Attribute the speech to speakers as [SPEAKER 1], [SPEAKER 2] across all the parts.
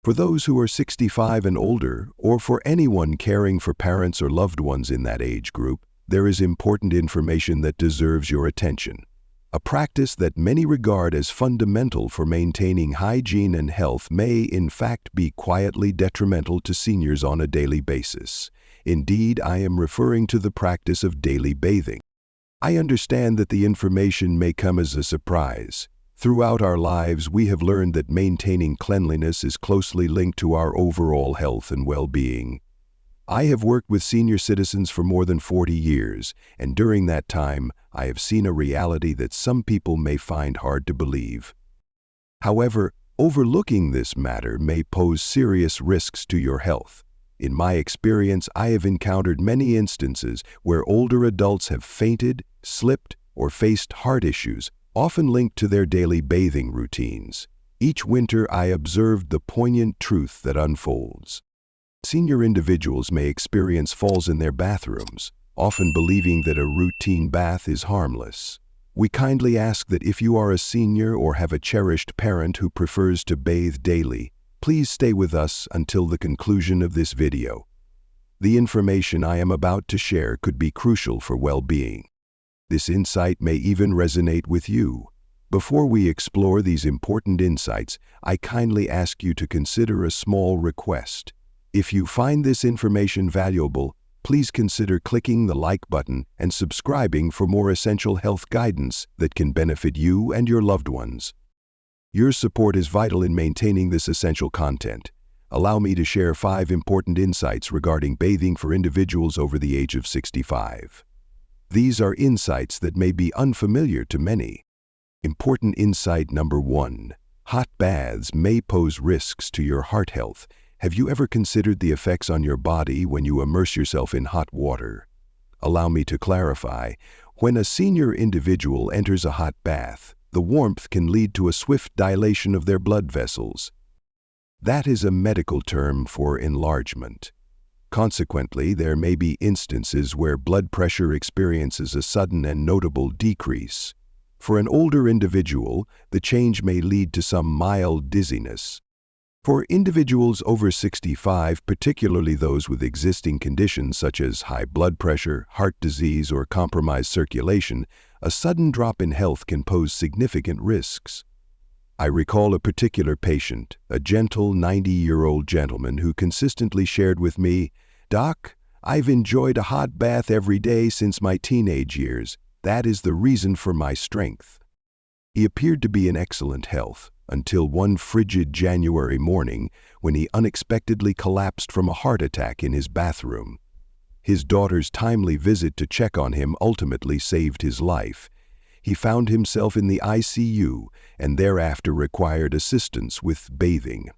[SPEAKER 1] For those who are 65 and older, or for anyone caring for parents or loved ones in that age group, there is important information that deserves your attention. A practice that many regard as fundamental for maintaining hygiene and health may, in fact, be quietly detrimental to seniors on a daily basis. Indeed, I am referring to the practice of daily bathing. I understand that the information may come as a surprise. Throughout our lives, we have learned that maintaining cleanliness is closely linked to our overall health and well-being. I have worked with senior citizens for more than 40 years, and during that time, I have seen a reality that some people may find hard to believe. However, overlooking this matter may pose serious risks to your health. In my experience, I have encountered many instances where older adults have fainted, slipped, or faced heart issues, often linked to their daily bathing routines. Each winter, I observed the poignant truth that unfolds. Senior individuals may experience falls in their bathrooms, often believing that a routine bath is harmless. We kindly ask that if you are a senior or have a cherished parent who prefers to bathe daily, please stay with us until the conclusion of this video. The information I am about to share could be crucial for well-being. This insight may even resonate with you. Before we explore these important insights, I kindly ask you to consider a small request. If you find this information valuable, please consider clicking the like button and subscribing for more essential health guidance that can benefit you and your loved ones. Your support is vital in maintaining this essential content. Allow me to share 5 important insights regarding bathing for individuals over the age of 65. These are insights that may be unfamiliar to many. Important insight number 1. Hot baths may pose risks to your heart health. Have you ever considered the effects on your body when you immerse yourself in hot water? Allow me to clarify. When a senior individual enters a hot bath, the warmth can lead to a swift dilation of their blood vessels. That is a medical term for enlargement. Consequently, there may be instances where blood pressure experiences a sudden and notable decrease. For an older individual, the change may lead to some mild dizziness. For individuals over 65, particularly those with existing conditions such as high blood pressure, heart disease, or compromised circulation, a sudden drop in health can pose significant risks. I recall a particular patient, a gentle 90-year-old gentleman who consistently shared with me, "Doc, I've enjoyed a hot bath every day since my teenage years. That is the reason for my strength." He appeared to be in excellent health, until one frigid January morning when he unexpectedly collapsed from a heart attack in his bathroom. His daughter's timely visit to check on him ultimately saved his life. He found himself in the ICU and thereafter required assistance with bathing.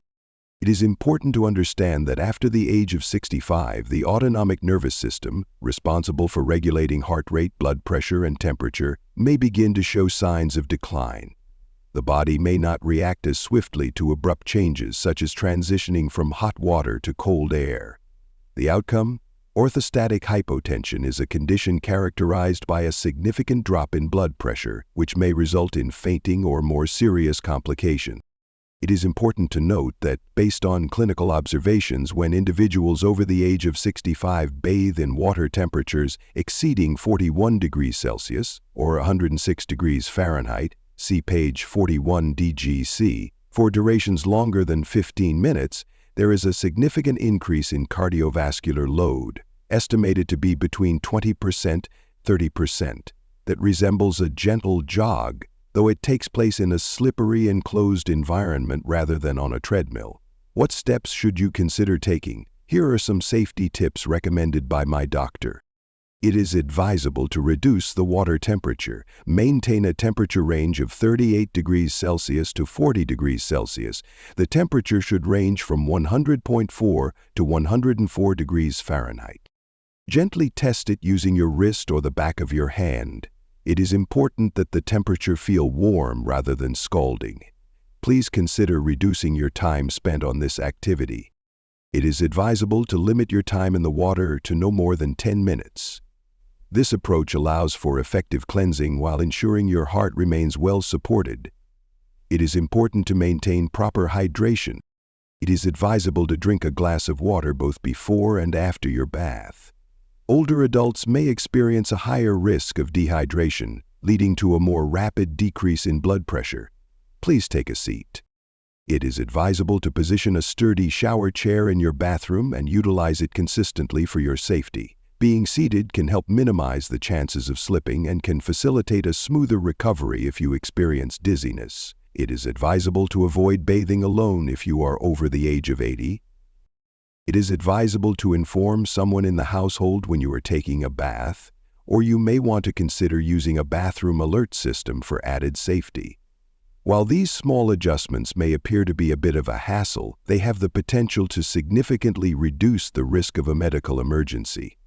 [SPEAKER 1] It is important to understand that after the age of 65, the autonomic nervous system, responsible for regulating heart rate, blood pressure, and temperature, may begin to show signs of decline. The body may not react as swiftly to abrupt changes such as transitioning from hot water to cold air. The outcome? Orthostatic hypotension is a condition characterized by a significant drop in blood pressure, which may result in fainting or more serious complications. It is important to note that, based on clinical observations, when individuals over the age of 65 bathe in water temperatures exceeding 41 degrees Celsius or 106 degrees Fahrenheit, see page 41 DGC, for durations longer than 15 minutes, there is a significant increase in cardiovascular load, estimated to be between 20% to 30%, that resembles a gentle jog, though it takes place in a slippery and closed environment rather than on a treadmill. What steps should you consider taking? Here are some safety tips recommended by my doctor. It is advisable to reduce the water temperature. Maintain a temperature range of 38 degrees Celsius to 40 degrees Celsius. The temperature should range from 100.4 to 104 degrees Fahrenheit. Gently test it using your wrist or the back of your hand. It is important that the temperature feel warm rather than scalding. Please consider reducing your time spent on this activity. It is advisable to limit your time in the water to no more than 10 minutes. This approach allows for effective cleansing while ensuring your heart remains well supported. It is important to maintain proper hydration. It is advisable to drink a glass of water both before and after your bath. Older adults may experience a higher risk of dehydration, leading to a more rapid decrease in blood pressure. Please take a seat. It is advisable to position a sturdy shower chair in your bathroom and utilize it consistently for your safety. Being seated can help minimize the chances of slipping and can facilitate a smoother recovery if you experience dizziness. It is advisable to avoid bathing alone if you are over the age of 80. It is advisable to inform someone in the household when you are taking a bath, or you may want to consider using a bathroom alert system for added safety. While these small adjustments may appear to be a bit of a hassle, they have the potential to significantly reduce the risk of a medical emergency.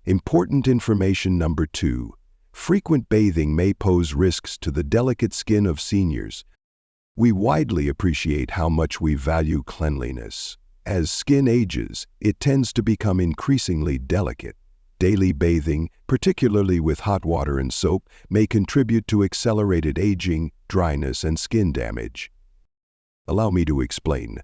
[SPEAKER 1] Important information number 2. Frequent bathing may pose risks to the delicate skin of seniors. We widely appreciate how much we value cleanliness. As skin ages, it tends to become increasingly delicate. Daily bathing, particularly with hot water and soap, may contribute to accelerated aging, dryness, and skin damage. Allow me to explain.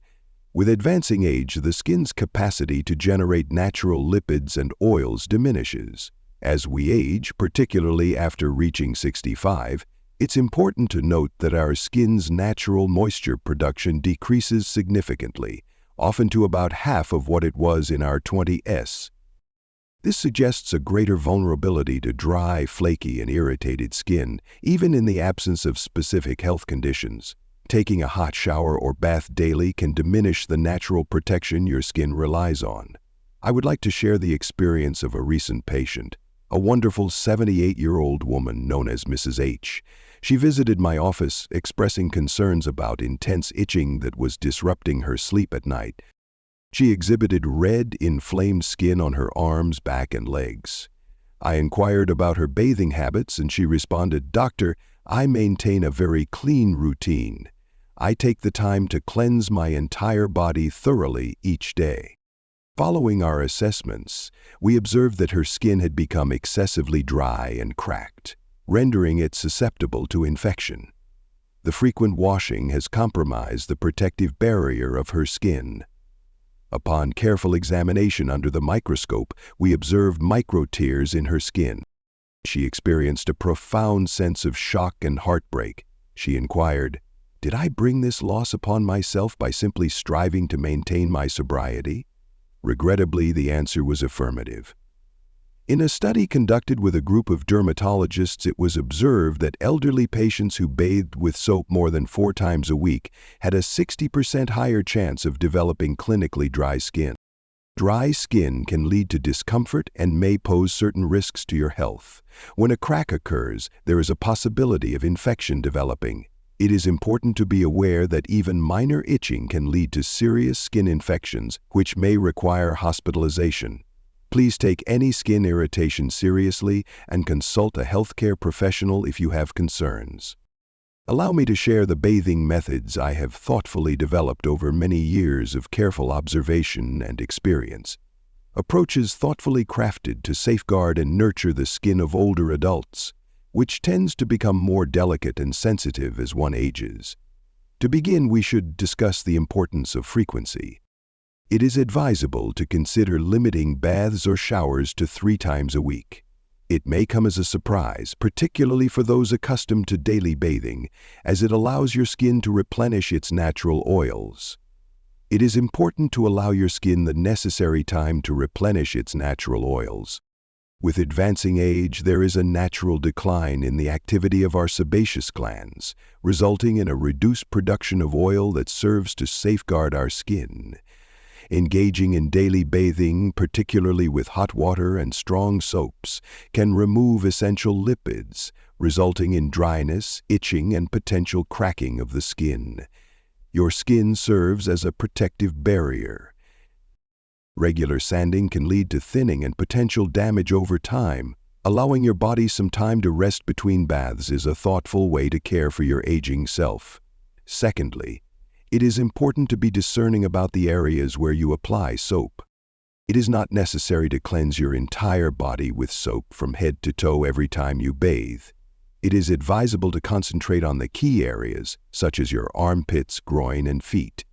[SPEAKER 1] With advancing age, the skin's capacity to generate natural lipids and oils diminishes. As we age, particularly after reaching 65, it's important to note that our skin's natural moisture production decreases significantly, often to about half of what it was in our 20s. This suggests a greater vulnerability to dry, flaky, and irritated skin, even in the absence of specific health conditions. Taking a hot shower or bath daily can diminish the natural protection your skin relies on. I would like to share the experience of a recent patient, a wonderful 78-year-old woman known as Mrs. H. She visited my office expressing concerns about intense itching that was disrupting her sleep at night. She exhibited red, inflamed skin on her arms, back, and legs. I inquired about her bathing habits and she responded, "Doctor, I maintain a very clean routine. I take the time to cleanse my entire body thoroughly each day." Following our assessments, we observed that her skin had become excessively dry and cracked, rendering it susceptible to infection. The frequent washing has compromised the protective barrier of her skin. Upon careful examination under the microscope, we observed micro-tears in her skin. She experienced a profound sense of shock and heartbreak. She inquired, "Did I bring this loss upon myself by simply striving to maintain my sobriety?" Regrettably, the answer was affirmative. In a study conducted with a group of dermatologists, it was observed that elderly patients who bathed with soap more than 4 times a week had a 60% higher chance of developing clinically dry skin. Dry skin can lead to discomfort and may pose certain risks to your health. When a crack occurs, there is a possibility of infection developing. It is important to be aware that even minor itching can lead to serious skin infections, which may require hospitalization. Please take any skin irritation seriously and consult a healthcare professional if you have concerns. Allow me to share the bathing methods I have thoughtfully developed over many years of careful observation and experience. Approaches thoughtfully crafted to safeguard and nurture the skin of older adults, which tends to become more delicate and sensitive as one ages. To begin, we should discuss the importance of frequency. It is advisable to consider limiting baths or showers to 3 times a week. It may come as a surprise, particularly for those accustomed to daily bathing, as it allows your skin to replenish its natural oils. It is important to allow your skin the necessary time to replenish its natural oils. With advancing age, there is a natural decline in the activity of our sebaceous glands, resulting in a reduced production of oil that serves to safeguard our skin. Engaging in daily bathing, particularly with hot water and strong soaps, can remove essential lipids, resulting in dryness, itching, and potential cracking of the skin. Your skin serves as a protective barrier. Regular sanding can lead to thinning and potential damage over time. Allowing your body some time to rest between baths is a thoughtful way to care for your aging self. Secondly, it is important to be discerning about the areas where you apply soap. It is not necessary to cleanse your entire body with soap from head to toe every time you bathe. It is advisable to concentrate on the key areas, such as your armpits, groin, and feet.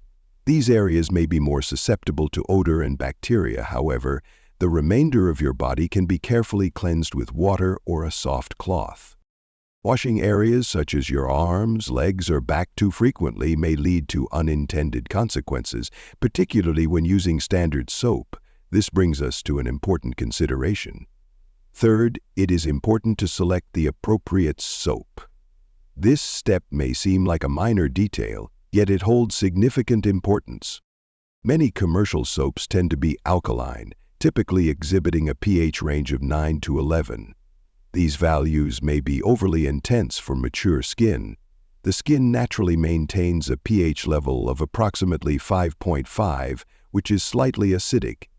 [SPEAKER 1] These areas may be more susceptible to odor and bacteria. However, the remainder of your body can be carefully cleansed with water or a soft cloth. Washing areas such as your arms, legs, or back too frequently may lead to unintended consequences, particularly when using standard soap. This brings us to an important consideration. Third, it is important to select the appropriate soap. This step may seem like a minor detail, yet it holds significant importance. Many commercial soaps tend to be alkaline, typically exhibiting a pH range of 9 to 11. These values may be overly intense for mature skin. The skin naturally maintains a pH level of approximately 5.5, which is slightly acidic.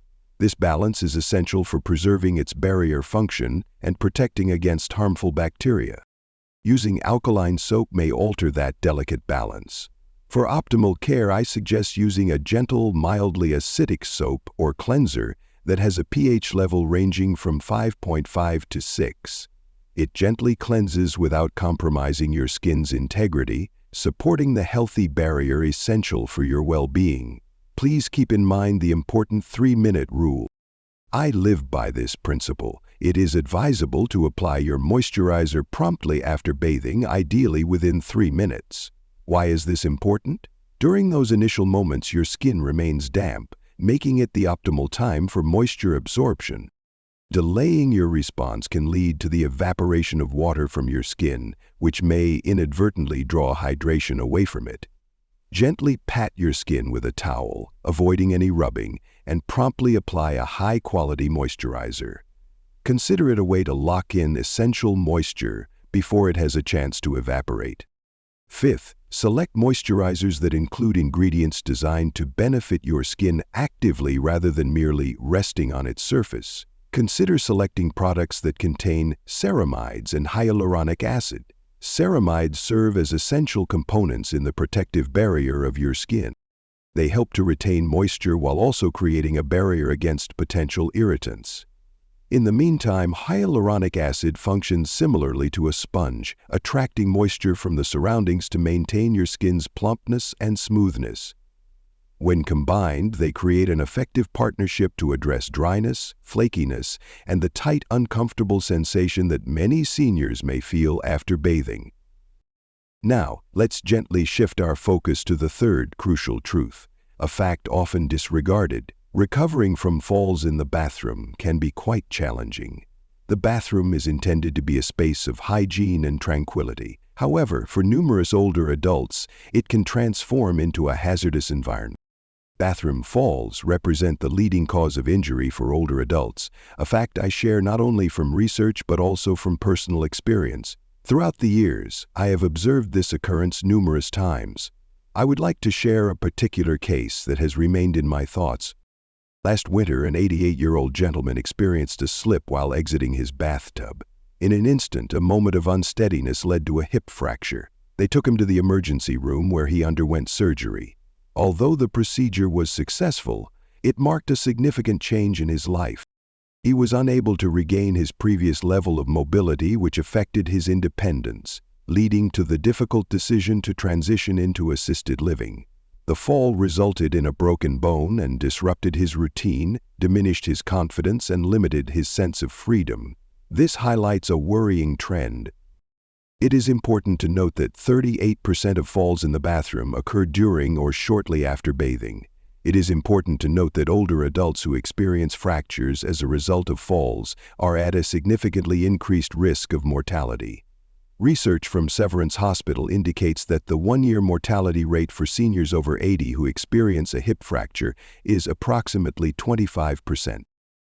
[SPEAKER 1] This balance is essential for preserving its barrier function and protecting against harmful bacteria. Using alkaline soap may alter that delicate balance. For optimal care, I suggest using a gentle, mildly acidic soap or cleanser that has a pH level ranging from 5.5 to 6. It gently cleanses without compromising your skin's integrity, supporting the healthy barrier essential for your well-being. Please keep in mind the important 3-minute rule. I live by this principle. It is advisable to apply your moisturizer promptly after bathing, ideally within 3 minutes. Why is this important? During those initial moments, your skin remains damp, making it the optimal time for moisture absorption. Delaying your response can lead to the evaporation of water from your skin, which may inadvertently draw hydration away from it. Gently pat your skin with a towel, avoiding any rubbing, and promptly apply a high-quality moisturizer. Consider it a way to lock in essential moisture before it has a chance to evaporate. Fifth, select moisturizers that include ingredients designed to benefit your skin actively rather than merely resting on its surface. Consider selecting products that contain ceramides and hyaluronic acid. Ceramides serve as essential components in the protective barrier of your skin. They help to retain moisture while also creating a barrier against potential irritants. In the meantime, hyaluronic acid functions similarly to a sponge, attracting moisture from the surroundings to maintain your skin's plumpness and smoothness. When combined, they create an effective partnership to address dryness, flakiness, and the tight, uncomfortable sensation that many seniors may feel after bathing. Now, let's gently shift our focus to the third crucial truth, a fact often disregarded. Recovering from falls in the bathroom can be quite challenging. The bathroom is intended to be a space of hygiene and tranquility. However, for numerous older adults, it can transform into a hazardous environment. Bathroom falls represent the leading cause of injury for older adults, a fact I share not only from research but also from personal experience. Throughout the years, I have observed this occurrence numerous times. I would like to share a particular case that has remained in my thoughts. Last winter, an 88-year-old gentleman experienced a slip while exiting his bathtub. In an instant, a moment of unsteadiness led to a hip fracture. They took him to the emergency room where he underwent surgery. Although the procedure was successful, it marked a significant change in his life. He was unable to regain his previous level of mobility, which affected his independence, leading to the difficult decision to transition into assisted living. The fall resulted in a broken bone and disrupted his routine, diminished his confidence, and limited his sense of freedom. This highlights a worrying trend. It is important to note that 38% of falls in the bathroom occur during or shortly after bathing. It is important to note that older adults who experience fractures as a result of falls are at a significantly increased risk of mortality. Research from Severance Hospital indicates that the one-year mortality rate for seniors over 80 who experience a hip fracture is approximately 25%.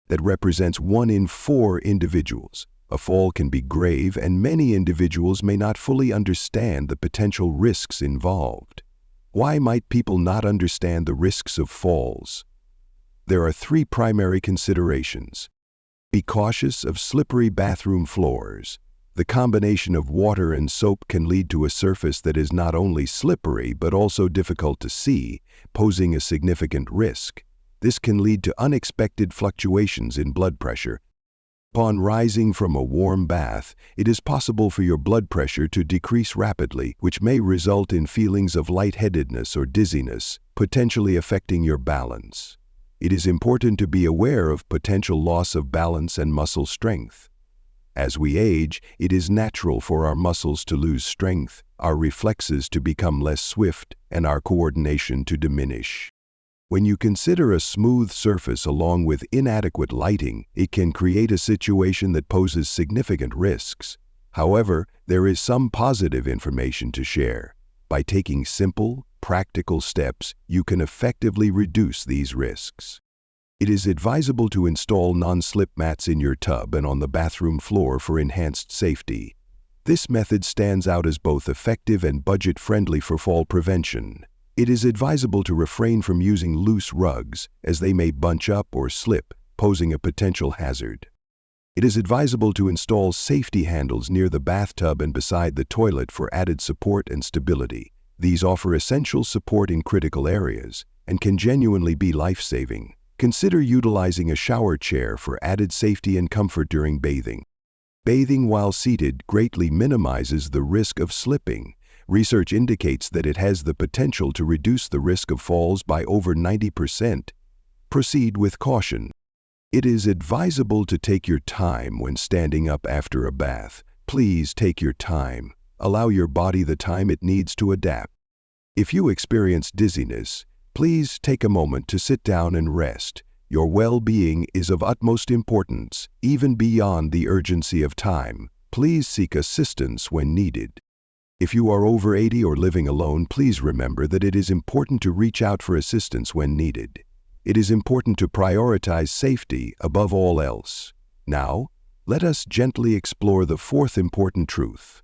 [SPEAKER 1] That represents 1 in 4 individuals. A fall can be grave, and many individuals may not fully understand the potential risks involved. Why might people not understand the risks of falls? There are 3 primary considerations. Be cautious of slippery bathroom floors. The combination of water and soap can lead to a surface that is not only slippery but also difficult to see, posing a significant risk. This can lead to unexpected fluctuations in blood pressure. Upon rising from a warm bath, it is possible for your blood pressure to decrease rapidly, which may result in feelings of lightheadedness or dizziness. potentially affecting your balance. It is important to be aware of potential loss of balance and muscle strength. As we age, it is natural for our muscles to lose strength, our reflexes to become less swift, and our coordination to diminish. When you consider a smooth surface along with inadequate lighting, it can create a situation that poses significant risks. However, there is some positive information to share. By taking simple, practical steps, you can effectively reduce these risks. It is advisable to install non-slip mats in your tub and on the bathroom floor for enhanced safety. This method stands out as both effective and budget-friendly for fall prevention. It is advisable to refrain from using loose rugs, as they may bunch up or slip, posing a potential hazard. It is advisable to install safety handles near the bathtub and beside the toilet for added support and stability. These offer essential support in critical areas and can genuinely be life-saving. Consider utilizing a shower chair for added safety and comfort during bathing. Bathing while seated greatly minimizes the risk of slipping. Research indicates that it has the potential to reduce the risk of falls by over 90%. Proceed with caution. It is advisable to take your time when standing up after a bath. Please take your time. Allow your body the time it needs to adapt. If you experience dizziness, please take a moment to sit down and rest. Your well-being is of utmost importance, even beyond the urgency of time. Please seek assistance when needed. If you are over 80 or living alone, please remember that it is important to reach out for assistance when needed. It is important to prioritize safety above all else. Now, let us gently explore the fourth important truth.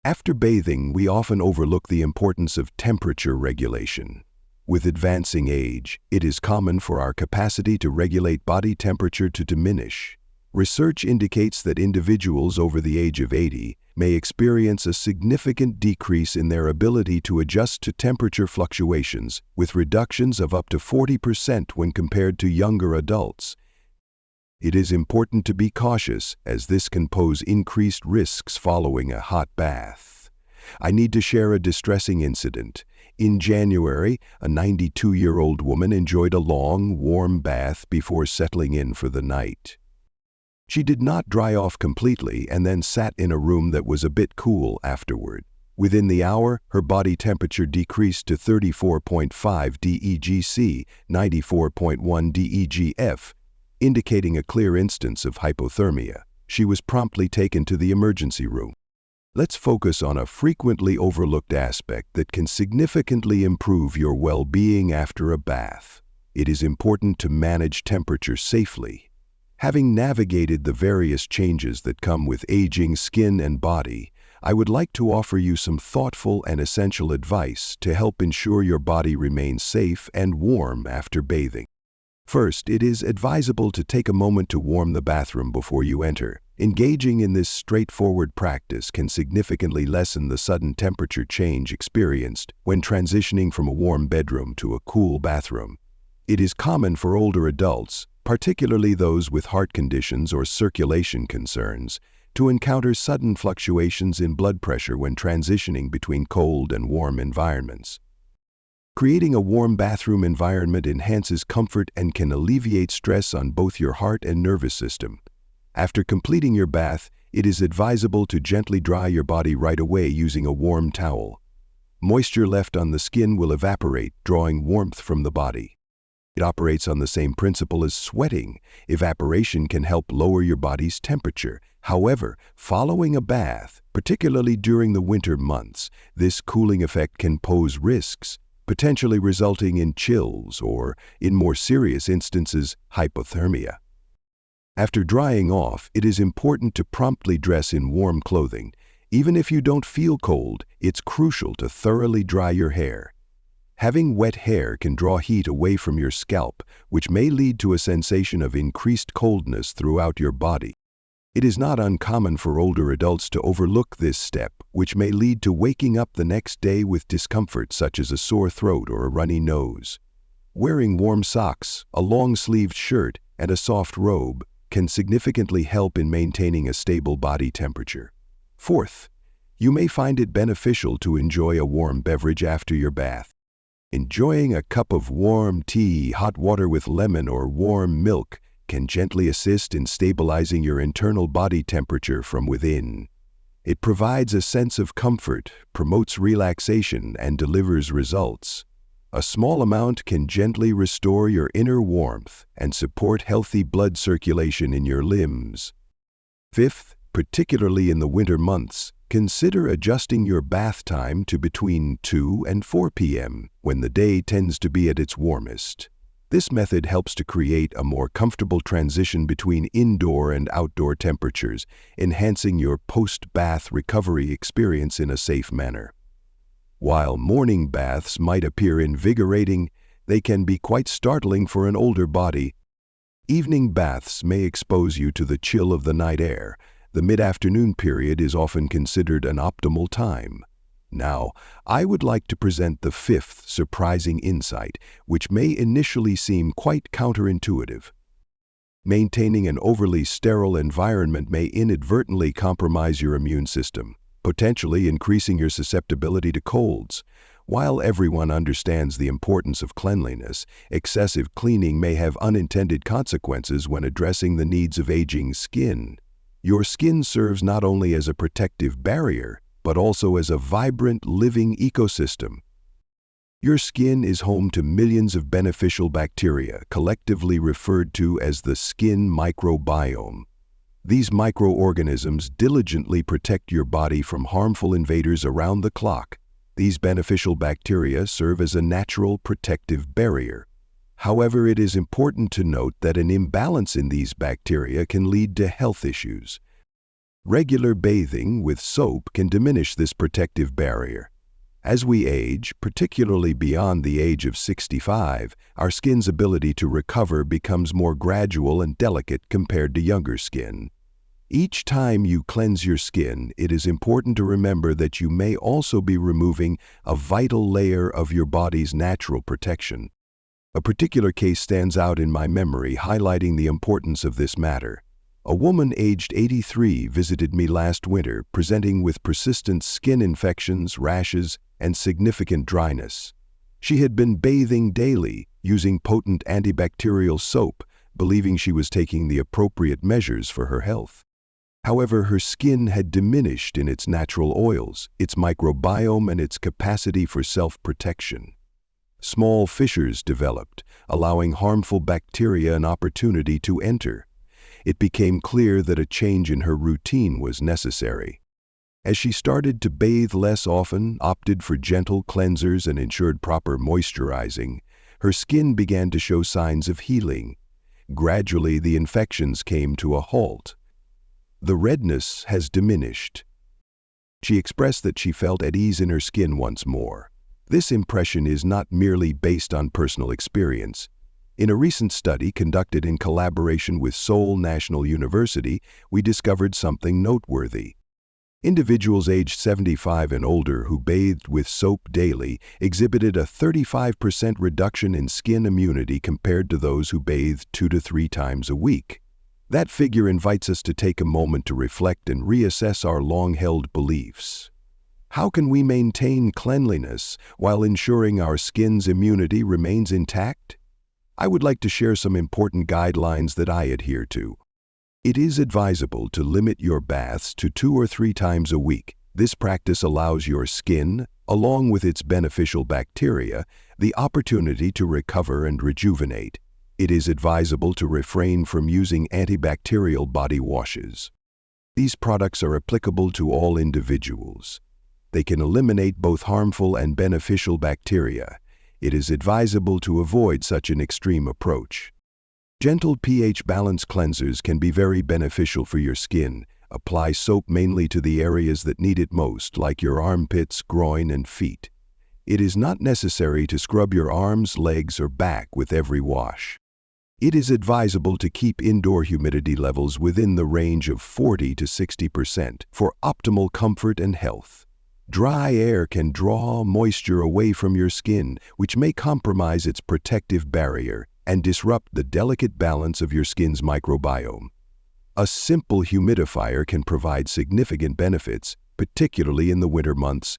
[SPEAKER 1] After bathing, we often overlook the importance of temperature regulation. With advancing age, it is common for our capacity to regulate body temperature to diminish. Research indicates that individuals over the age of 80 may experience a significant decrease in their ability to adjust to temperature fluctuations, with reductions of up to 40% when compared to younger adults. It is important to be cautious, as this can pose increased risks following a hot bath. I need to share a distressing incident. In January, a 92-year-old woman enjoyed a long, warm bath before settling in for the night. She did not dry off completely and then sat in a room that was a bit cool afterward. Within the hour, her body temperature decreased to 34.5 DEGC, 94.1 DEGF, indicating a clear instance of hypothermia. She was promptly taken to the emergency room. Let's focus on a frequently overlooked aspect that can significantly improve your well-being after a bath. It is important to manage temperature safely. Having navigated the various changes that come with aging skin and body, I would like to offer you some thoughtful and essential advice to help ensure your body remains safe and warm after bathing. First, it is advisable to take a moment to warm the bathroom before you enter. Engaging in this straightforward practice can significantly lessen the sudden temperature change experienced when transitioning from a warm bedroom to a cool bathroom. It is common for older adults, particularly those with heart conditions or circulation concerns, to encounter sudden fluctuations in blood pressure when transitioning between cold and warm environments. Creating a warm bathroom environment enhances comfort and can alleviate stress on both your heart and nervous system. After completing your bath, it is advisable to gently dry your body right away using a warm towel. Moisture left on the skin will evaporate, drawing warmth from the body. It operates on the same principle as sweating. Evaporation can help lower your body's temperature. However, following a bath, particularly during the winter months, this cooling effect can pose risks, potentially resulting in chills or, in more serious instances, hypothermia. After drying off, it is important to promptly dress in warm clothing. Even if you don't feel cold, it's crucial to thoroughly dry your hair. Having wet hair can draw heat away from your scalp, which may lead to a sensation of increased coldness throughout your body. It is not uncommon for older adults to overlook this step, which may lead to waking up the next day with discomfort such as a sore throat or a runny nose. Wearing warm socks, a long-sleeved shirt, and a soft robe can significantly help in maintaining a stable body temperature. Fourth, you may find it beneficial to enjoy a warm beverage after your bath. Enjoying a cup of warm tea, hot water with lemon, or warm milk can gently assist in stabilizing your internal body temperature from within. It provides a sense of comfort, promotes relaxation, and delivers results. A small amount can gently restore your inner warmth and support healthy blood circulation in your limbs. Fifth, particularly in the winter months, consider adjusting your bath time to between 2 and 4 p.m. when the day tends to be at its warmest. This method helps to create a more comfortable transition between indoor and outdoor temperatures, enhancing your post-bath recovery experience in a safe manner. While morning baths might appear invigorating, they can be quite startling for an older body. Evening baths may expose you to the chill of the night air. The mid-afternoon period is often considered an optimal time. Now, I would like to present the fifth surprising insight, which may initially seem quite counterintuitive. Maintaining an overly sterile environment may inadvertently compromise your immune system, potentially increasing your susceptibility to colds. While everyone understands the importance of cleanliness, excessive cleaning may have unintended consequences when addressing the needs of aging skin. Your skin serves not only as a protective barrier, but also as a vibrant, living ecosystem. Your skin is home to millions of beneficial bacteria, collectively referred to as the skin microbiome. These microorganisms diligently protect your body from harmful invaders around the clock. These beneficial bacteria serve as a natural protective barrier. However, it is important to note that an imbalance in these bacteria can lead to health issues. Regular bathing with soap can diminish this protective barrier. As we age, particularly beyond the age of 65, our skin's ability to recover becomes more gradual and delicate compared to younger skin. Each time you cleanse your skin, it is important to remember that you may also be removing a vital layer of your body's natural protection. A particular case stands out in my memory, highlighting the importance of this matter. A woman aged 83 visited me last winter, presenting with persistent skin infections, rashes, and significant dryness. She had been bathing daily, using potent antibacterial soap, believing she was taking the appropriate measures for her health. However, her skin had diminished in its natural oils, its microbiome, and its capacity for self-protection. Small fissures developed, allowing harmful bacteria an opportunity to enter. It became clear that a change in her routine was necessary. As she started to bathe less often, opted for gentle cleansers, and ensured proper moisturizing, her skin began to show signs of healing. Gradually, the infections came to a halt. The redness has diminished. She expressed that she felt at ease in her skin once more. This impression is not merely based on personal experience. In a recent study conducted in collaboration with Seoul National University, we discovered something noteworthy. Individuals aged 75 and older who bathed with soap daily exhibited a 35% reduction in skin immunity compared to those who bathed 2 to 3 times a week. That figure invites us to take a moment to reflect and reassess our long-held beliefs. How can we maintain cleanliness while ensuring our skin's immunity remains intact? I would like to share some important guidelines that I adhere to. It is advisable to limit your baths to 2 or 3 times a week. This practice allows your skin, along with its beneficial bacteria, the opportunity to recover and rejuvenate. It is advisable to refrain from using antibacterial body washes. These products are applicable to all individuals. They can eliminate both harmful and beneficial bacteria. It is advisable to avoid such an extreme approach. Gentle pH balance cleansers can be very beneficial for your skin. Apply soap mainly to the areas that need it most, like your armpits, groin, and feet. It is not necessary to scrub your arms, legs, or back with every wash. It is advisable to keep indoor humidity levels within the range of 40 to 60% for optimal comfort and health. Dry air can draw moisture away from your skin, which may compromise its protective barrier and disrupt the delicate balance of your skin's microbiome. A simple humidifier can provide significant benefits, particularly in the winter months.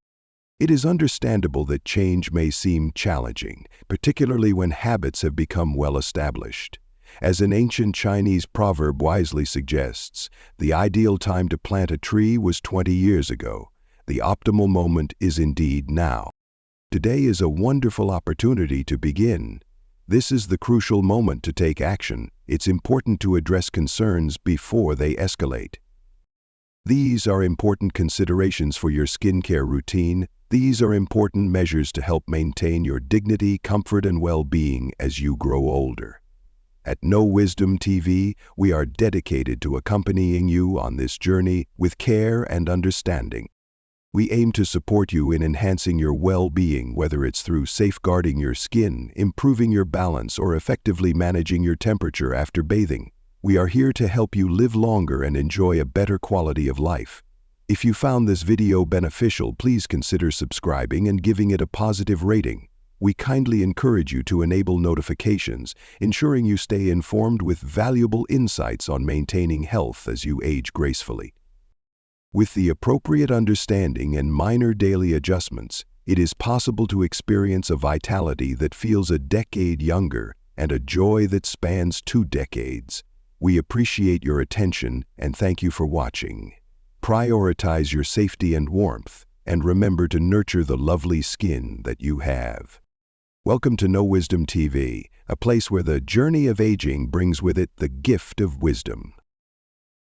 [SPEAKER 1] It is understandable that change may seem challenging, particularly when habits have become well established. As an ancient Chinese proverb wisely suggests, the ideal time to plant a tree was 20 years ago. The optimal moment is indeed now. Today is a wonderful opportunity to begin. This is the crucial moment to take action. It's important to address concerns before they escalate. These are important considerations for your skincare routine. These are important measures to help maintain your dignity, comfort, and well-being as you grow older. At Know Wisdom TV, we are dedicated to accompanying you on this journey with care and understanding. We aim to support you in enhancing your well-being, whether it's through safeguarding your skin, improving your balance, or effectively managing your temperature after bathing. We are here to help you live longer and enjoy a better quality of life. If you found this video beneficial, please consider subscribing and giving it a positive rating. We kindly encourage you to enable notifications, ensuring you stay informed with valuable insights on maintaining health as you age gracefully. With the appropriate understanding and minor daily adjustments, it is possible to experience a vitality that feels a decade younger and a joy that spans 2 decades. We appreciate your attention and thank you for watching. Prioritize your safety and warmth, and remember to nurture the lovely skin that you have. Welcome to Know Wisdom TV, a place where the journey of aging brings with it the gift of wisdom.